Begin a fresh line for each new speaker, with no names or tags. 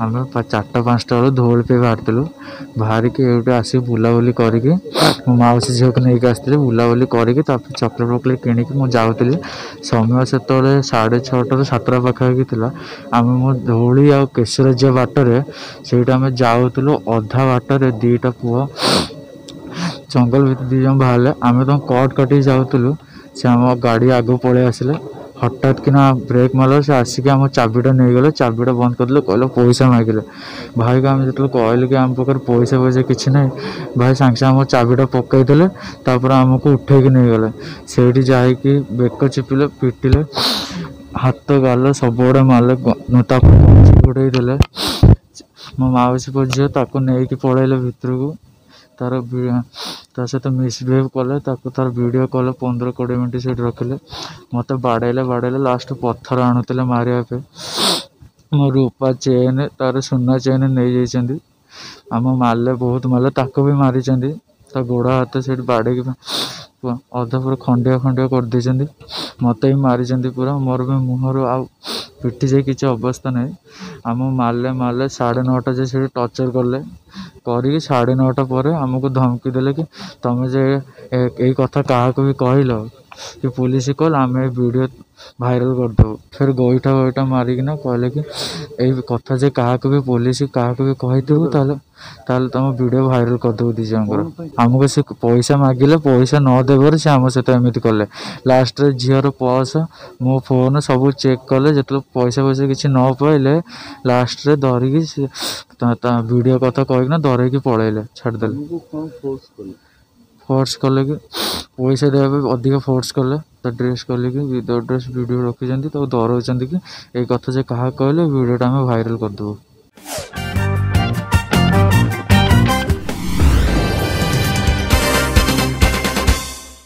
आम 4टा-5टा बेलू धौली पे बाहर बाहरिकी ये आसिक बुलाबुली करके मो मौसी झील को लेकिन आसती बुलाबुली करके चॉकलेट वॉकलेट किणिकी मुझे जाऊँगी समय से 6:30 7टा पाखापाखि था आम मो धौली आ केशर जी बाटर से आम जाऊँ अधा बाटर 2टा पुआ जंगल भर 2 जन बाहर आम तुम कट काटिक जाऊँ से आम गाड़ी आगे पलि आसिले हठात किना ब्रेक मार से आसिक आम चाबीटा नहीं गले चाबीटा बंद करदे कहले पैसा मागिले भाई को आम जो कहले कि आम पाखे पैसा किसी ना भाई सांगे सागे आम चाबीटा पकईदे आमको उठेकी नहीं गले से जाकि बेक चिपिले पिटिले हाथ गाल सब गुड़ा मारे गोड़े देले मो मौसी को झील ताको नहीं पलैले भितर को तार सहित मिसबिहेव कले तार वीडियो कॉल 15-20 मिनट से रखिले मत बाड़े लास्ट पत्थर आणुले मारे मो रूपा चेन तार सुना चेन नहीं जाइए आम मारे बहुत मारे ताको भी मारी गोड़ हाथ से बाड़े अधा पूरा खंडिया खंडिया कर देते मत भी मारी पूरा मोर भी मुहर आ पिटी जाए किसी अवस्था नहीं आम मारे 9:30 जे से टर्चर कले करी 9:30 पर आमको धमकी देले कि तुम जे यही कथा क्या भी कहल कि पुलिस कल आम वीडियो भाइराल करदेव फिर गोईठा गोईठा मारिकिना कहले कि यही कथा जे क्या भी पुलिस क्या भी कहीदेव ताल तुम वीडियो भाइराल करदेव 2 जनकर आमको से पैसा मागिले पैसा न देवर से आम सहित एमती कले लास्ट झीर पर्स मो फोन सब चेक कले जो पैसा किसी न पाइले लास्ट धरिकी वीडियो कथा कहीकिना धरैकी पलैले छाड़देले फोर्स कले कि पैसा देवा अधिक फोर्स कले ड्रेस कले कि विदाउट ड्रेस वीडियो रखी तो डराऊँ कि यही कथा जे क्या कहले वीडियोटा आम भाइराल करदेव।